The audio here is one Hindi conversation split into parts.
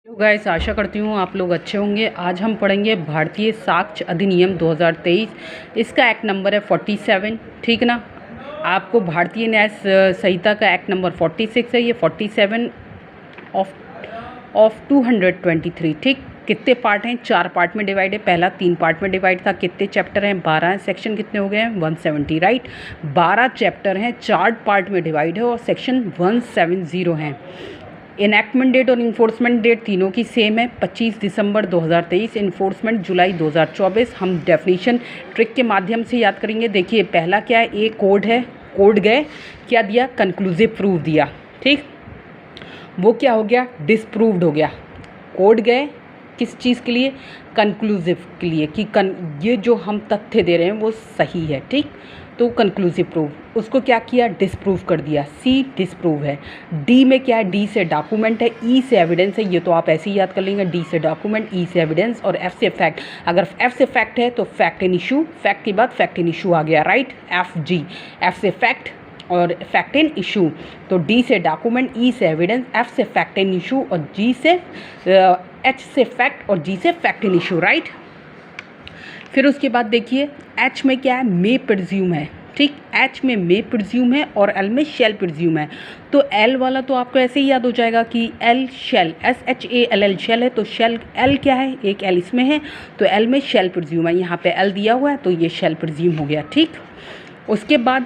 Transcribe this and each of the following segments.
तो गाइस आशा करती हूँ आप लोग अच्छे होंगे। आज हम पढ़ेंगे भारतीय साक्ष्य अधिनियम 2023। इसका एक्ट नंबर है 47। ठीक ना। आपको भारतीय न्याय संहिता का एक्ट नंबर 46 है, ये 47 ऑफ 223। ठीक। कितने पार्ट हैं? 4 पार्ट में डिवाइड है। पहला 3 पार्ट में डिवाइड था। कितने चैप्टर हैं? 12 हैं। सेक्शन कितने हो गए हैं? 170। राइट। 12 चैप्टर हैं, 4 पार्ट में डिवाइड है और सेक्शन 170 हैं। इनैक्टमेंट डेट और इन्फोर्समेंट डेट तीनों की सेम है, 25 दिसंबर 2023। इन्फोर्समेंट जुलाई 2024। हम डेफिनेशन ट्रिक के माध्यम से याद करेंगे। देखिए पहला क्या है, ए कोड है। कोड गए, क्या दिया? कंक्लूसिव प्रूफ दिया। ठीक। वो क्या हो गया? डिसप्रूव्ड हो गया। कोड गए किस चीज़ के लिए? कंक्लूसिव के लिए कि ये जो हम तथ्य दे रहे हैं वो सही है। ठीक। तो कंक्लूसिव प्रूफ, उसको क्या किया? डिसप्रूव कर दिया। सी डिसप्रूव है। डी में क्या है? डी से डॉक्यूमेंट है, ई से एविडेंस है। ये तो आप ऐसे ही याद कर लेंगे, डी से डॉक्यूमेंट, ई से एविडेंस और एफ से फैक्ट। अगर एफ से फैक्ट है तो फैक्ट इन इशू, फैक्ट के बाद फैक्ट इन इशू आ गया। राइट। एफ जी, एफ से फैक्ट और फैक्ट इन इशू। तो डी से डॉक्यूमेंट, ई से एविडेंस, एफ से फैक्ट इन इशू और जी से एच से फैक्ट और जी से फैक्ट इन इशू। राइट। फिर उसके बाद देखिए एच में क्या है? मे प्रिज्यूम है। ठीक। एच में मे प्रिज्यूम है और एल में शेल प्रिज्यूम है। तो एल वाला तो आपको ऐसे ही याद हो जाएगा कि एल शेल, SHALL शेल है। तो शेल एल क्या है? एक एल इसमें है तो एल में शेल प्रिज्यूम है। यहाँ पे एल दिया हुआ है तो ये शेल प्रिज्यूम हो गया। ठीक। उसके बाद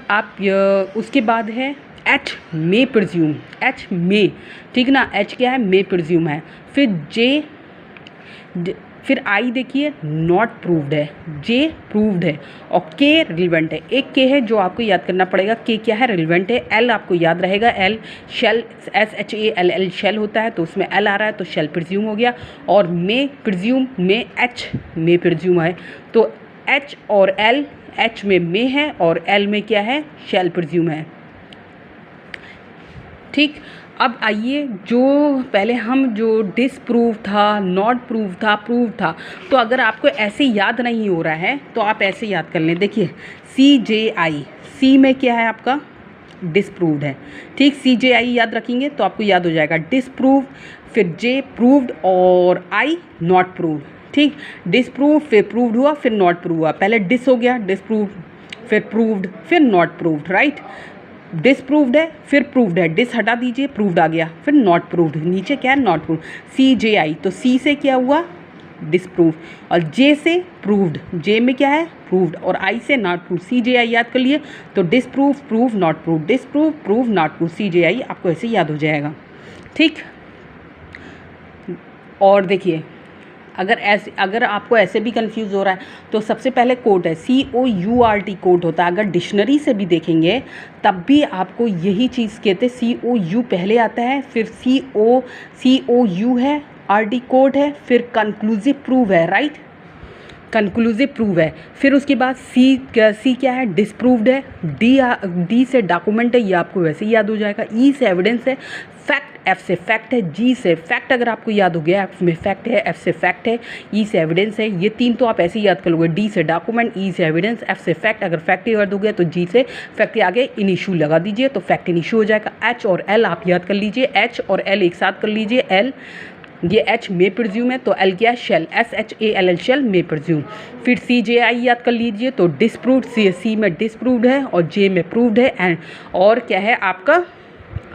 उसके बाद है एच मे प्रिज्यूम, एच मे। ठीक ना। एच क्या है? मे प्रिज्यूम है। फिर फिर आई देखिए नॉट प्रूव्ड है, जे प्रूव्ड है और के रिलेवेंट है। एक के है जो आपको याद करना पड़ेगा, के क्या है? रिलेवेंट है। एल आपको याद रहेगा, एल शेल, SHALL शेल होता है तो उसमें एल आ रहा है तो शेल प्रिज्यूम हो गया। और मे प्रिज्यूम में एच मे प्रिज्यूम है तो एच और एल, एच में मे है और एल में क्या है? शेल प्रिज्यूम है। ठीक। अब आइए जो पहले हम जो डिसप्रूव था, नॉट प्रूव था, प्रूव था, तो अगर आपको ऐसे याद नहीं हो रहा है तो आप ऐसे याद कर लें। देखिए CJI, सी में क्या है आपका? डिसप्रूव्ड है। ठीक। CJI याद रखेंगे तो आपको याद हो जाएगा डिसप्रूव, फिर जे प्रूव्ड और आई नॉट प्रूव्ड। ठीक। डिसप्रूव फिर प्रूव्ड हुआ फिर नॉट प्रूव हुआ। पहले डिस हो गया, डिसप्रूव्ड, फिर प्रूव्ड, फिर नॉट प्रूव्ड। राइट। डिसप्रूव्ड है फिर प्रूव्ड है, डिस हटा दीजिए, प्रूव्ड आ गया, फिर नॉट प्रूव्ड, नीचे क्या है? Not proved. CJI तो सी से क्या हुआ? डिसप्रूव और जे से प्रूव्ड, जे में क्या है? प्रूव्ड और आई से नॉट प्रूव। CJI याद कर लिए तो disprove, prove, not prove, disprove, prove, not prove. CJI आपको ऐसे याद हो जाएगा। ठीक। और देखिए अगर आपको ऐसे भी कंफ्यूज हो रहा है तो सबसे पहले कोट है COURT कोट होता है। अगर डिक्शनरी से भी देखेंगे तब भी आपको यही चीज़ कहते हैं। COU पहले आता है, फिर COU है, RT कोड है, फिर कंक्लूसिव प्रूव है। राइट। कंक्लूसिव प्रूव है। फिर उसके बाद सी क्या है? डिसप्रूव्ड है। डी से डॉक्यूमेंट है, ये आपको वैसे ही याद हो जाएगा। ई से एविडेंस है। फैक्ट एफ से फैक्ट है। जी से फैक्ट अगर आपको याद हो गया, एफ में फैक्ट है, एफ से फैक्ट है, ई से एविडेंस है। ये 3 तो आप ऐसे ही याद कर लोगे। डी से डॉक्यूमेंट, ई से एविडेंस, एफ से फैक्ट। अगर फैक्ट याद हो गया तो जी से फैक्ट के आगे इन इशू लगा दीजिए तो फैक्ट इन इशू हो जाएगा। एच और एल आप याद कर लीजिए, एच और एल एक साथ कर लीजिए। एल ये एच मे प्रिज्यूम है तो एल क्या है? Shall, SHALL shall, may presume. फिर CJI याद कर लीजिए तो डिसप्रूव्ड, सी में डिसप्रूव्ड है और जे में प्रूव्ड है एंड और क्या है आपका?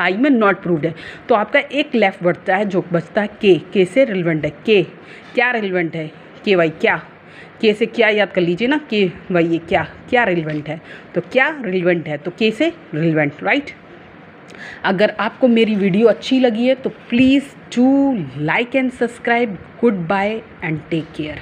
आई में नॉट प्रूव्ड है। तो आपका एक लेफ्ट बचता है जो बचता है के से रिलेवेंट है। के क्या रिलेवेंट है? के वाई क्या? के से क्या याद कर लीजिए ना, के वाई ये क्या रिलेवेंट है? तो क्या रिलेवेंट है तो के से रिलेवेंट। राइट। अगर आपको मेरी वीडियो अच्छी लगी है तो please do like and subscribe. Goodbye and take care.